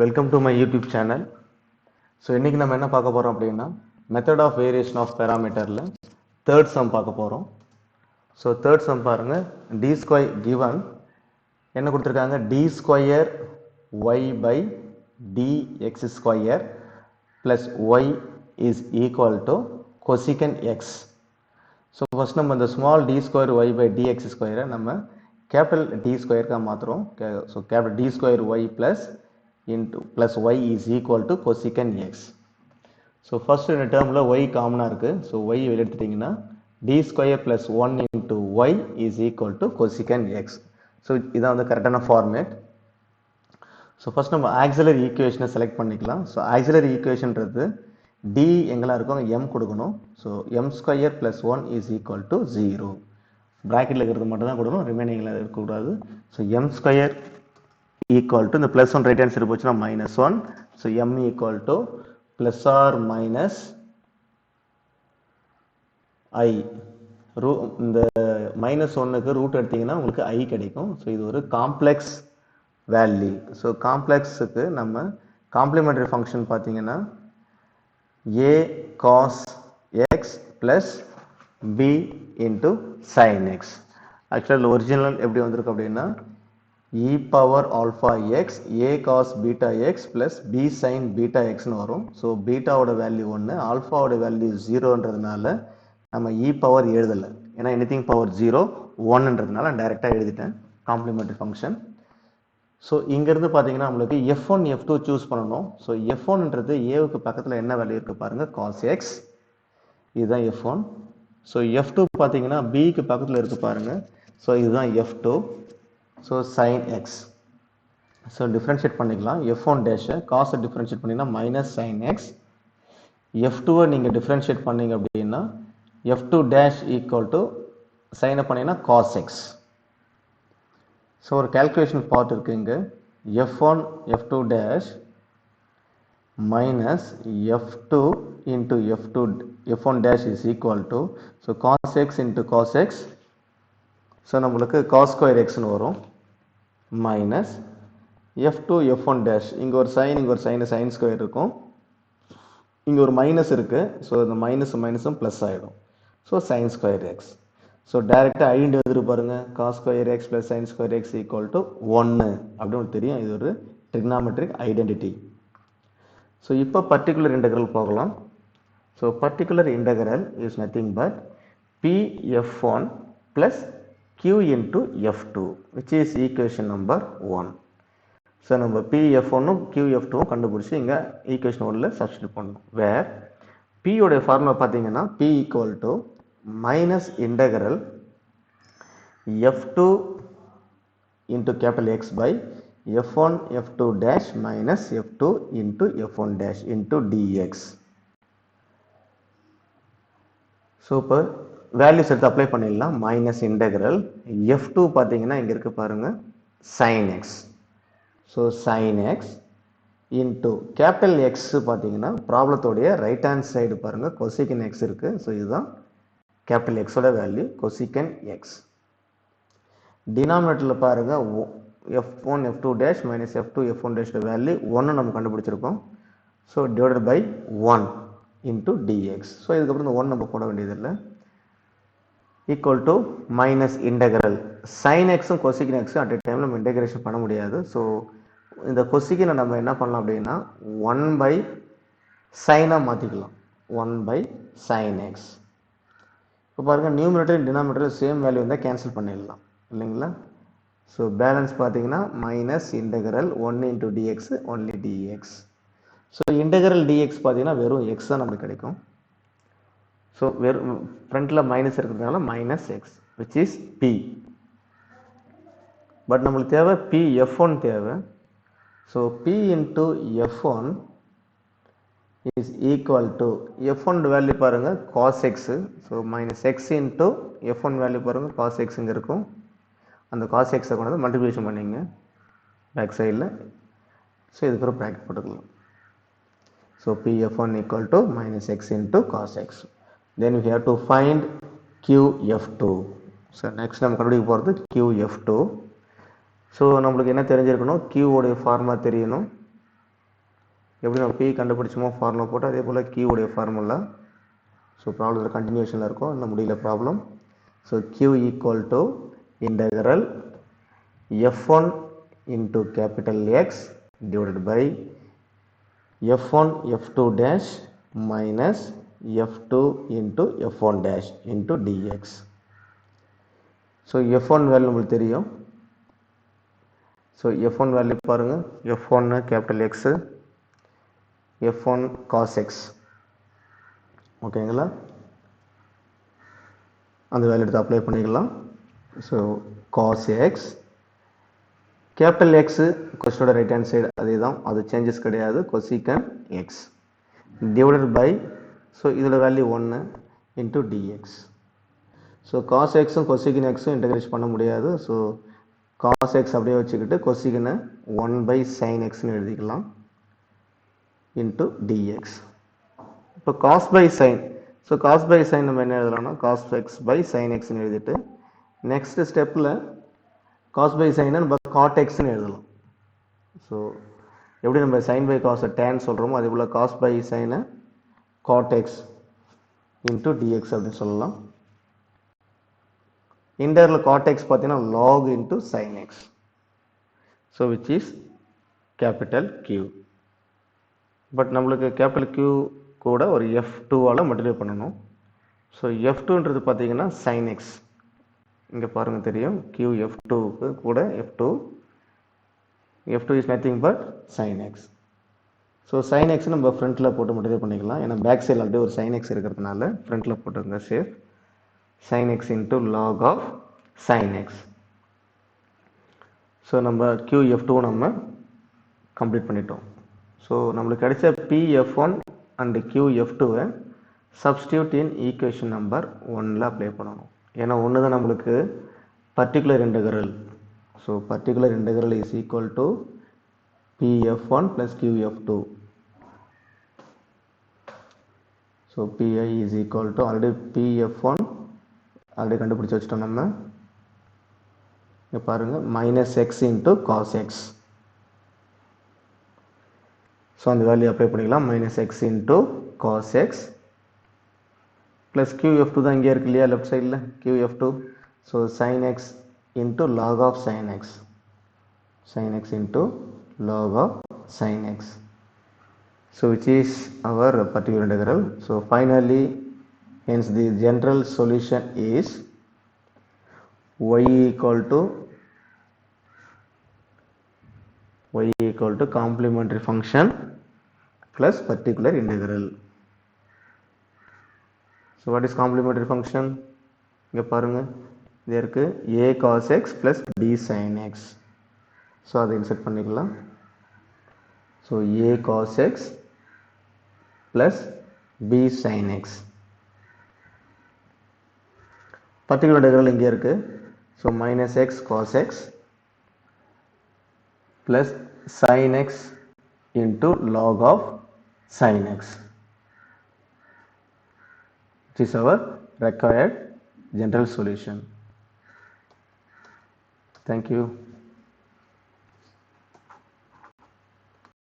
Welcome to my YouTube channel. So இன்னைக்கு நம்ம என்ன பார்க்க போறோம் அப்படின்னா method of variation of parameterல third sum பார்க்க போறோம். So third sum பாருங்க d square given என்ன கொடுத்திருக்காங்க d square y by dx square plus y is equal to cosecant x. So first நம்ம இந்த small d square y by dx square நம்ம capital D square கா மாத்துறோம். So capital D square y plus y is equal to cosecant x. So first இந்த termல y காமனா இருக்கு. So y வெளிய எடுத்துட்டீங்கன்னா d square plus 1 into y is equal to cosecant x. So இதான் வந்து கரெக்டான format. So first நம்ம auxiliary equation select பண்ணிக்கலாம். So auxiliary equationன்றது d எங்கலாம் இருக்கோ m கொடுக்கணும். So m square plus 1 is equal to 0. bracketல இருக்கிறது மட்டும் தான் கொடுக்கணும், ரிமைனிங்ல இருக்க கூடாது. So m square equal to இந்த plus 1 right hand side போச்சுனா minus 1. So m equal to plus or minus I. இந்த minus 1க்கு ரூட் எடுத்தீங்கன்னா உங்களுக்கு I கிடைக்கும். So இது ஒரு காம்ப்ளெக்ஸ் வேல்யூ. So காம்ப்ளெக்ஸ்க்கு நம்ம காம்ப்ளிமெண்டரி ஃபங்க்ஷன் பார்த்தீங்கன்னா a cos x plus b into sin x. Actually original எப்படி வந்திருக்கு அப்படின்னா e power alpha x a cos beta x plus b sin beta x னு வரும். So beta ஓட வேல்யூ 1, alpha ஓட value 0ன்றதுனால நம்ம e power எழுதல. ஏன்னா anything power 0 1ன்றதுனால டைரக்டா எழுதிட்டேன் காம்ப்ளிமெண்டரி ஃபங்க்ஷன். So இங்க இருந்து பாத்தீங்கன்னா உங்களுக்கு f1 f2 சூஸ் பண்ணனும். So f1ன்றது a க்கு பக்கத்துல என்ன வேல்யூ இருக்கு பாருங்க cos x. இதுதான் f1. So f2 பாத்தீங்கன்னா b க்கு பக்கத்துல இருக்கு பாருங்க. So இதுதான் f2. So sin x. So differentiate பண்ணிக்கலாம். f1 dash cos differentiate பண்ணீங்கன்னா minus sin x. f2 நீங்க differentiate பண்ணீங்க அப்படின்னா f2 dash equal to sin பண்ணீங்கன்னா cos x. So ஒரு calculation part இருக்கு இங்க f1 f2 dash minus f2 into f1 dash is equal to so cos x into cos x. So நம்மளுக்கு cos square x னு வரும் minus f2 f1 dash இங்க ஒரு sin இங்க ஒரு sin square இருக்கும். இங்க ஒரு மைனஸ் இருக்கு. So இந்த மைனஸும் பிளஸ் ஆயிடும். So sin square x. So டைரக்டா ஐடென்டி எழுதி பாருங்க cos square x plus sin square x equal to 1 அப்படினு தெரியும். இது ஒரு trigonometric identity. So இப்போ particular integral போகலாம். So particular integral is nothing but p f1 plus q into f2 which is equation number 1. So நம்ம p f1 உம் q f2 உம் கண்டுபிடிச்சு இங்க equation 1ல substitute பண்ணனும். where p உடைய ஃபார்முலா பாத்தீங்கன்னா p equal to minus integral f2 into capital X by f1 f2 dash minus f2 into f1 dash into dx. So இப்போ values எடுத்து apply பண்ணிடலாம். Minus integral f2 பார்த்தீங்கன்னா இங்க இருக்கு பாருங்க sin x. So sin x into capital X பார்த்தீங்கன்னா ப்ராப்ளத்தோடைய right hand side பாருங்க cosecant x இருக்கு. So இதுதான் capital X ஓட வேல்யூ cosecant x. டினாமினேட்டர்ல பாருங்க f1 f2 dash minus f2 f1 dash value 1 நம்ம கண்டுபிடிச்சிருக்கோம். So divided by 1 into dx. So இதுக்கு அப்புறம் இந்த 1 நம்ம போட வேண்டியது இல்ல. equal to minus integral sin x um cosecant x at a time நம்ம இன்டகிரேஷன் பண்ண முடியாது. So இந்த cosecant நம்ம என்ன பண்ணலாம் அப்படினா 1 by sin ஆ மாத்திக்கலாம். 1 by sin x. இப்போ பாருங்க நியூமரேட்டர் டினாமினேட்டர் சேம் வேல்யூ இருந்தா கேன்சல் பண்ணிடலாம் இல்லைங்களா? So பேலன்ஸ் பாத்தீங்கன்னா minus integral 1 into dx only dx. So integral dx பாத்தீங்கன்னா வெறும் x தான் நமக்கு கிடைக்கும். So வெறும் ஃப்ரண்ட்ல மைனஸ் இருக்கிறதுனால minus x which is p. But நமக்கு தேவை p f1 தேவை. So p into f1 is equal to f1 value பாருங்க cos x. So minus x into f1 value பாருங்க cos x இங்க இருக்கும். அந்த cos x கொண்டு வந்து மல்டிப்ளிகேஷன் பண்ணீங்க பேக் சைடுல. So இதுக்கு ஒரு பிராக்கெட் போட்டுக்கலாம். So p f1 equal to minus x into cos x. Then we have to find q f2. So next நம்ம கண்டுபிடிக்க போறது q f2. So நம்மளுக்கு என்ன தெரிஞ்சிருக்கணும் q உடைய ஃபார்முலா தெரியணும். எப்படி நம்ம p கண்டுபிடிச்சோமோ ஃபார்முலா போட்டு அதே போல் q உடைய ஃபார்முலா. ஸோ ப்ராப்ளத்தில் கண்டினியூஷனில் இருக்கும், இன்னும் முடியல problem. So q equal to integral f1 into capital X divided by f1 f2 dash minus f2 into f1 dash into dx. So f1 value நம்மளுக்கு தெரியும். ஸோ f1 வேல்யூ பாருங்க, f1 capital X, f1 cos x. ஓகேங்களா, அந்த value எடுத்து apply பண்ணிக்கலாம். So cos x capital x கொஸ்டினோட right hand side அதே தான், அது சேஞ்சஸ் கிடையாது. Cosecant x divided by, so இதோட value 1 into dx. So cos எக்ஸும் கொசிகன் எக்ஸும் இன்டகிரேட் பண்ண முடியாது. ஸோ காஸ் எக்ஸ் அப்படியே வச்சுக்கிட்டு கொசிகனை 1 பை சைன் எக்ஸ்னு எழுதிக்கலாம் இன்ட்டு டிஎக்ஸ். இப்போ cos by sine, so cos by sine நம்ம என்ன எழுதலாம்னா காஸ் எக்ஸ் பை சைன் எக்ஸ்னு எழுதிட்டு நெக்ஸ்ட் ஸ்டெப்பில் cos by sin நம்ம cot x னு எழுதலாம். ஸோ எப்படி நம்ம sin by cos tan சொல்கிறோமோ அதே போல் cos by sin cot x into dx அப்படின்னு சொல்லலாம். இன்டர்ல cot x பார்த்தீங்கன்னா log into sin x. So which is capital Q. But நம்மளுக்கு capital Q கூட ஒரு f2ஆல் மல்டிப்ளை பண்ணணும். ஸோ f2ன்றது பார்த்தீங்கன்னா sin x. இங்கே பாருங்கள் தெரியும், q f2க்கு கூட f2 is nothing but sin x. So sin x நம்ம ஃப்ரண்ட்டில் போட்டு மல்டிப்ளை பண்ணிக்கலாம், ஏன்னா பேக் சைடில் அப்படியே ஒரு sin x இருக்கிறதுனால ஃப்ரண்ட்டில் போட்டுருங்க safe. sin x into log of sin x. So நம்ம q f2 நம்ம கம்ப்ளீட் பண்ணிட்டோம். ஸோ நம்மளுக்கு கிடைச்ச p f1 அண்ட் q f2வை சப்ஸ்டியூட் இன் ஈக்குவேஷன் நம்பர் 1ல் அப்ளை பண்ணணும். ஏன்னா ஒன்று தான் நம்மளுக்கு particular integral. So particular integral is equal to pf1 plus qf2. So pi is equal to already pf1 already கண்டுபிடிச்சி வச்சிட்டோம் நம்ம. இங்கே பாருங்கள் minus x into cos x. So அந்த வேல்யூ அப்ளை பண்ணிக்கலாம், minus x into cos x plus qf2 தான் இங்கே இருக்கு இல்லையா லெஃப்ட் சைடில் qf2. So sin x into log of sin x, sin x into log of sin x. So which is our particular integral. So finally, hence the general solution is y equal to complementary function plus particular integral. So what is complementary function? இங்கே பாருங்க, இது இருக்கு a cos x plus b sin x. So அதை insert பண்ணிக்கலாம். So a cos x plus b sin x. Particular integral இங்கே இருக்கு. So minus x cos x plus sin x into log of sin x. This is our required general solution. Thank you.